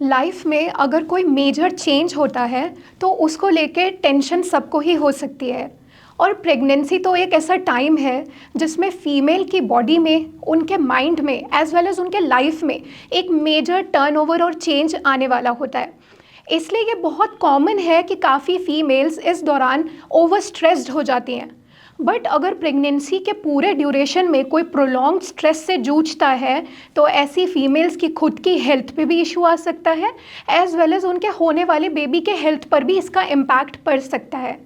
Life में अगर कोई मेजर चेंज होता है तो उसको लेके टेंशन सबको ही हो सकती है। और प्रेगनेंसी तो एक ऐसा टाइम है जिसमें फीमेल की बॉडी में, उनके माइंड में एज वेल एज उनके लाइफ में एक मेजर टर्नओवर और चेंज आने वाला होता है। इसलिए ये बहुत कॉमन है कि काफ़ी फीमेल्स इस दौरान ओवर स्ट्रेस्ड हो जाती हैं। बट अगर प्रेगनेंसी के पूरे ड्यूरेशन में कोई प्रोलॉन्ग स्ट्रेस से जूझता है तो ऐसी फीमेल्स की खुद की हेल्थ पे भी इशू आ सकता है, एज वेल एज उनके होने वाले बेबी के हेल्थ पर भी इसका इम्पैक्ट पड़ सकता है।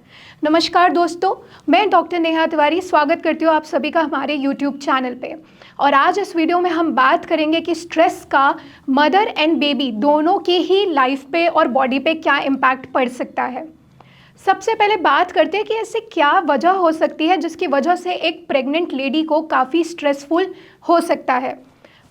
नमस्कार दोस्तों, मैं डॉक्टर नेहा तिवारी स्वागत करती हूँ आप सभी का हमारे यूट्यूब चैनल पे। और आज इस वीडियो में हम बात करेंगे कि स्ट्रेस का मदर एंड बेबी दोनों की ही लाइफ पे और बॉडी पे क्या इम्पैक्ट पड़ सकता है। सबसे पहले बात करते हैं कि ऐसी क्या वजह हो सकती है जिसकी वजह से एक प्रेग्नेंट लेडी को काफ़ी स्ट्रेसफुल हो सकता है।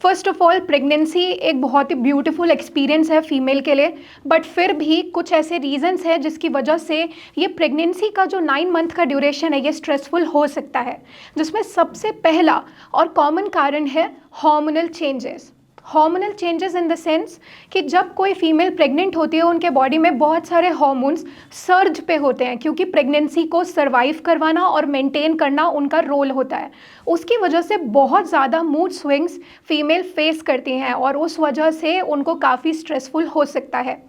फर्स्ट ऑफ ऑल, प्रेगनेंसी एक बहुत ही ब्यूटीफुल एक्सपीरियंस है फीमेल के लिए, बट फिर भी कुछ ऐसे रीजंस हैं जिसकी वजह से ये प्रेगनेंसी का जो 9 मंथ का ड्यूरेशन है ये स्ट्रेसफुल हो सकता है। जिसमें सबसे पहला और कॉमन कारण है hormonal changes. Hormonal changes in the sense कि जब कोई फीमेल प्रेग्नेंट होती है उनके बॉडी में बहुत सारे हार्मोन्स सर्ज पे होते हैं, क्योंकि प्रेगनेंसी को सर्वाइव करवाना और मेंटेन करना उनका रोल होता है। उसकी वजह से बहुत ज़्यादा मूड स्विंग्स फीमेल फेस करती हैं और उस वजह से उनको काफ़ी स्ट्रेसफुल हो सकता है।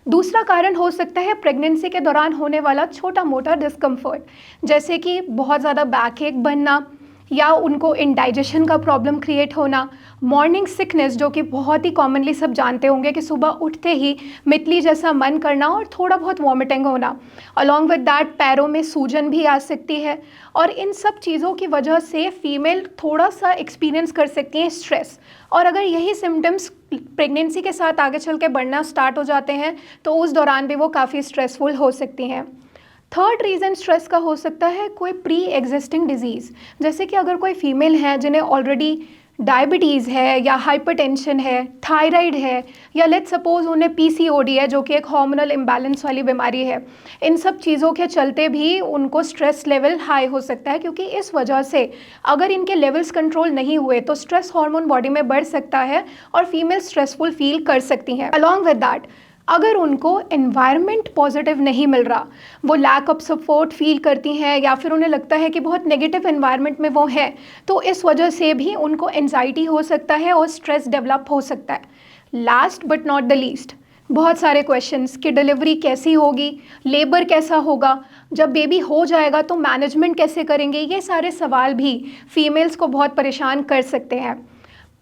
दूसरा कारण हो सकता है प्रेगनेंसी के दौरान होने वाला छोटा मोटा डिस्कम्फर्ट, जैसे कि बहुत ज़्यादा बैक एक बनना या उनको इंडाइजेशन का प्रॉब्लम क्रिएट होना, मॉर्निंग सिकनेस जो कि बहुत ही कॉमनली सब जानते होंगे कि सुबह उठते ही मितली जैसा मन करना और थोड़ा बहुत वॉमिटिंग होना, अलॉन्ग विद दैट पैरों में सूजन भी आ सकती है। और इन सब चीज़ों की वजह से फीमेल थोड़ा सा एक्सपीरियंस कर सकती हैं स्ट्रेस। और अगर यही सिम्टम्स प्रेगनेंसी के साथ आगे चल के बढ़ना स्टार्ट हो जाते हैं तो उस दौरान भी वो काफ़ी स्ट्रेसफुल हो सकती हैं। थर्ड रीज़न स्ट्रेस का हो सकता है कोई प्री एग्जिस्टिंग डिजीज़, जैसे कि अगर कोई फीमेल है जिन्हें ऑलरेडी डायबिटीज़ है या हाइपरटेंशन है, थायराइड है, या लेट्स सपोज उन्हें पीसीओडी है जो कि एक हार्मोनल इम्बैलेंस वाली बीमारी है। इन सब चीज़ों के चलते भी उनको स्ट्रेस लेवल हाई हो सकता है, क्योंकि इस वजह से अगर इनके लेवल्स कंट्रोल नहीं हुए तो स्ट्रेस हार्मोन बॉडी में बढ़ सकता है और फीमेल स्ट्रेसफुल फील कर सकती हैं। अलॉन्ग विद दैट, अगर उनको एनवायरनमेंट पॉजिटिव नहीं मिल रहा, वो लैक ऑफ सपोर्ट फील करती हैं या फिर उन्हें लगता है कि बहुत नेगेटिव एनवायरनमेंट में वो है, तो इस वजह से भी उनको एंजाइटी हो सकता है और स्ट्रेस डेवलप हो सकता है। Last but not the least, बहुत सारे क्वेश्चंस कि डिलीवरी कैसी होगी, लेबर कैसा होगा, जब बेबी हो जाएगा तो मैनेजमेंट कैसे करेंगे, ये सारे सवाल भी फीमेल्स को बहुत परेशान कर सकते हैं।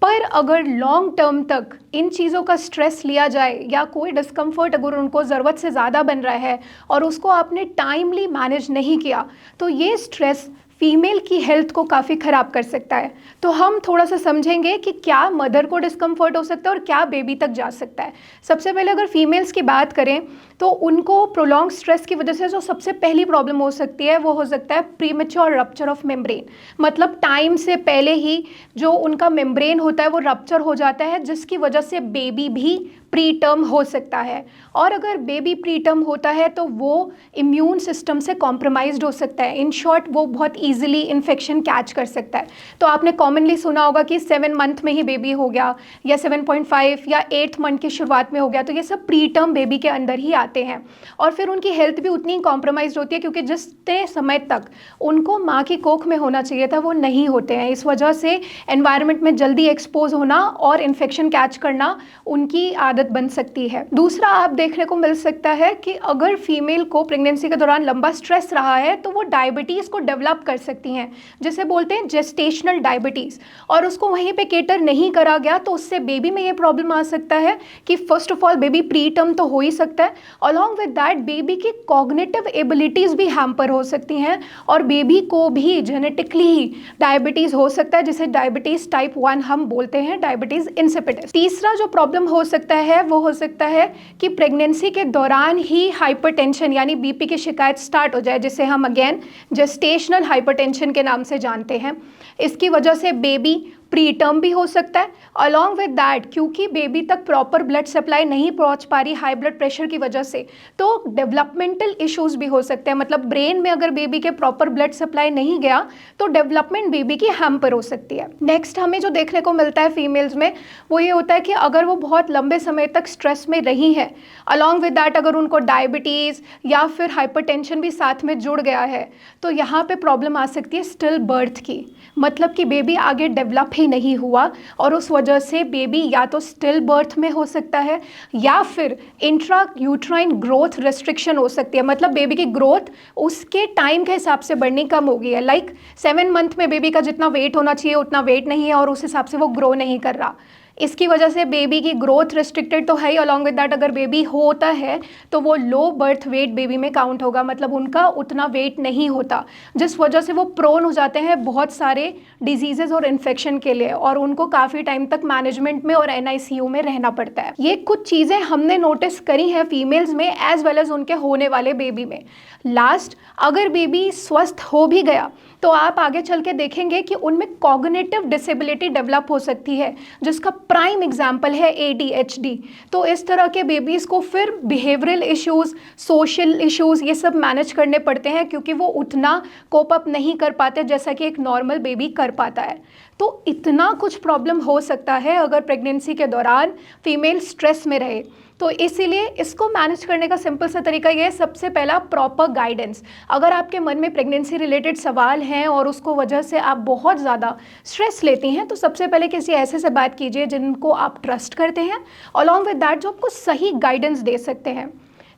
पर अगर लॉन्ग टर्म तक इन चीज़ों का स्ट्रेस लिया जाए या कोई डिस्कम्फर्ट अगर उनको ज़रूरत से ज़्यादा बन रहा है और उसको आपने टाइमली मैनेज नहीं किया तो ये स्ट्रेस फीमेल की हेल्थ को काफ़ी ख़राब कर सकता है। तो हम थोड़ा सा समझेंगे कि क्या मदर को डिस्कम्फर्ट हो सकता है और क्या बेबी तक जा सकता है। सबसे पहले अगर फीमेल्स की बात करें तो उनको प्रोलॉन्ग स्ट्रेस की वजह से जो सबसे पहली प्रॉब्लम हो सकती है वो हो सकता है प्रीमेच्योर रप्चर ऑफ मेम्ब्रेन। मतलब टाइम से पहले ही जो उनका मेम्ब्रेन होता है वो रप्चर हो जाता है, जिसकी वजह से बेबी भी प्री टर्म हो सकता है। और अगर बेबी प्री टर्म होता है तो वो इम्यून सिस्टम से कॉम्प्रोमाइज्ड हो सकता है। इन शॉर्ट, वो बहुत ईजिली इन्फेक्शन कैच कर सकता है। तो आपने कॉमनली सुना होगा कि 7 मंथ में ही बेबी हो गया या 7.5 या 8th मंथ की शुरुआत में हो गया, तो ये सब प्री टर्म बेबी के अंदर ही आते हैं। और फिर उनकी हेल्थ भी उतनी कॉम्प्रोमाइज्ड होती है क्योंकि जितने समय तक उनको माँ की कोख में होना चाहिए था वो नहीं होते हैं। इस वजह से एनवायरनमेंट में जल्दी एक्सपोज होना और इन्फेक्शन कैच करना उनकी आदत बन सकती है। दूसरा आप देखने को मिल सकता है कि अगर फीमेल को प्रेगनेंसी के दौरान लंबा स्ट्रेस रहा है तो वो डायबिटीज़ को डेवलप कर सकती हैं, जिसे बोलते हैं जेस्टेशनल डायबिटीज़। और उसको वहीं पे केटर नहीं करा गया तो उससे बेबी में ये प्रॉब्लम आ सकता है कि first of all baby pre term तो हो ही सकता है, अलॉन्ग विद दैट बेबी की कॉग्निटिव एबिलिटीज़ भी हैम्पर हो सकती हैं और बेबी को भी जेनेटिकली ही डायबिटीज़ हो सकता है, जिसे डायबिटीज़ टाइप 1 हम बोलते हैं, डायबिटीज़ इंसिपिडिस। तीसरा जो प्रॉब्लम हो सकता है वो हो सकता है कि प्रेगनेंसी के दौरान ही हाइपरटेंशन यानी बीपी की शिकायत स्टार्ट हो जाए, जिसे हम अगेन जेस्टेशनल हाइपरटेंशन के नाम से जानते हैं। इसकी वजह से बेबी प्री टर्म भी हो सकता है। अलॉन्ग विद दैट, क्योंकि बेबी तक प्रॉपर ब्लड सप्लाई नहीं पहुंच पा रही हाई ब्लड प्रेशर की वजह से, तो डेवलपमेंटल इश्यूज भी हो सकते हैं। मतलब ब्रेन में अगर बेबी के प्रॉपर ब्लड सप्लाई नहीं गया तो डेवलपमेंट बेबी की हैम्पर हो सकती है। नेक्स्ट हमें जो देखने को मिलता है फीमेल्स में वो ये होता है कि अगर वो बहुत लंबे समय तक स्ट्रेस में रही है, अलॉन्ग विद दैट अगर उनको डायबिटीज़ या फिर हाइपरटेंशन भी साथ में जुड़ गया है, तो यहाँ पे प्रॉब्लम आ सकती है स्टिल बर्थ की। मतलब कि बेबी आगे डेवलप ही नहीं हुआ और उस वजह से बेबी या तो स्टिल बर्थ में हो सकता है या फिर इंट्रा यूट्राइन ग्रोथ रेस्ट्रिक्शन हो सकती है। मतलब बेबी की ग्रोथ उसके टाइम के हिसाब से बढ़नी कम हो गई है। लाइक 7 मंथ में बेबी का जितना वेट होना चाहिए उतना वेट नहीं है और उस हिसाब से वो ग्रो नहीं कर रहा। इसकी वजह से बेबी की ग्रोथ रिस्ट्रिक्टेड तो है ही, अलॉन्ग विद दैट अगर बेबी होता है तो वो लो बर्थ वेट बेबी में काउंट होगा। मतलब उनका उतना वेट नहीं होता, जिस वजह से वो प्रोन हो जाते हैं बहुत सारे डिजीजेज और इन्फेक्शन के लिए और उनको काफ़ी टाइम तक मैनेजमेंट में और NICU में रहना पड़ता है। ये कुछ चीज़ें हमने नोटिस करी हैं फीमेल्स में एज वेल एज उनके होने वाले बेबी में। लास्ट, अगर बेबी स्वस्थ हो भी गया तो आप आगे चल के देखेंगे कि उनमें कॉग्निटिव डिसेबिलिटी डेवलप हो सकती है, जिसका प्राइम एग्जाम्पल है ADHD। तो इस तरह के बेबीज़ को फिर बिहेवियरल इश्यूज़, सोशल इश्यूज़ ये सब मैनेज करने पड़ते हैं, क्योंकि वो उतना कोप अप नहीं कर पाते जैसा कि एक नॉर्मल बेबी कर पाता है। तो इतना कुछ प्रॉब्लम हो सकता है अगर प्रेगनेंसी के दौरान फीमेल स्ट्रेस में रहे। तो इसीलिए इसको मैनेज करने का सिंपल सा तरीका ये है, सबसे पहला प्रॉपर गाइडेंस। अगर आपके मन में प्रेगनेंसी रिलेटेड सवाल हैं और उसको वजह से आप बहुत ज़्यादा स्ट्रेस लेती हैं, तो सबसे पहले किसी ऐसे से बात कीजिए जिनको आप ट्रस्ट करते हैं, अलॉन्ग विद दैट जो आपको सही गाइडेंस दे सकते हैं।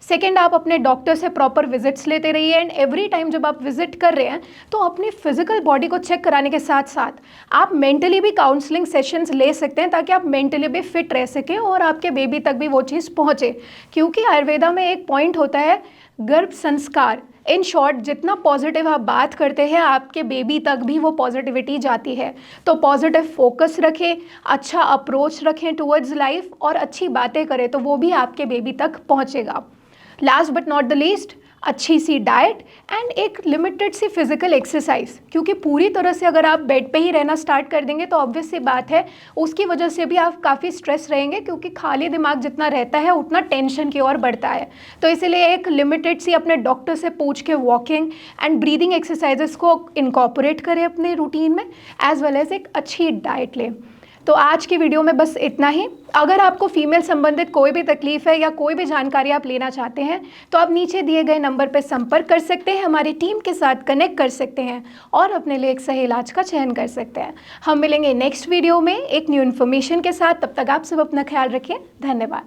सेकेंड, आप अपने डॉक्टर से प्रॉपर विजिट्स लेते रहिए एंड एवरी टाइम जब आप विजिट कर रहे हैं तो अपनी फिजिकल बॉडी को चेक कराने के साथ साथ आप मेंटली भी काउंसलिंग सेशंस ले सकते हैं, ताकि आप मेंटली भी फिट रह सकें और आपके बेबी तक भी वो चीज़ पहुँचे। क्योंकि आयुर्वेदा में एक पॉइंट होता है गर्भ संस्कार। इन शॉर्ट, जितना पॉजिटिव आप बात करते हैं आपके बेबी तक भी वो पॉजिटिविटी जाती है। तो पॉजिटिव फोकस रखें, अच्छा अप्रोच रखें टुवर्ड्स लाइफ और अच्छी बातें करें तो वो भी आपके बेबी तक पहुँचेगा। Last but not the least, अच्छी सी डाइट एंड एक लिमिटेड सी फिजिकल एक्सरसाइज। क्योंकि पूरी तरह से अगर आप बेड पे ही रहना स्टार्ट कर देंगे तो ऑब्वियस सी बात है उसकी वजह से भी आप काफ़ी स्ट्रेस रहेंगे, क्योंकि खाली दिमाग जितना रहता है उतना टेंशन की ओर बढ़ता है। तो इसीलिए एक लिमिटेड सी अपने डॉक्टर से पूछ के वॉकिंग एंड ब्रीदिंग एक्सरसाइजेस को इनकॉर्पोरेट करें अपने रूटीन में, एज वेल एज एक अच्छी डाइट लें। तो आज की वीडियो में बस इतना ही। अगर आपको फीमेल संबंधित कोई भी तकलीफ है या कोई भी जानकारी आप लेना चाहते हैं तो आप नीचे दिए गए नंबर पर संपर्क कर सकते हैं, हमारी टीम के साथ कनेक्ट कर सकते हैं और अपने लिए एक सही इलाज का चयन कर सकते हैं। हम मिलेंगे नेक्स्ट वीडियो में एक न्यू इन्फॉर्मेशन के साथ। तब तक आप सब अपना ख्याल रखें। धन्यवाद।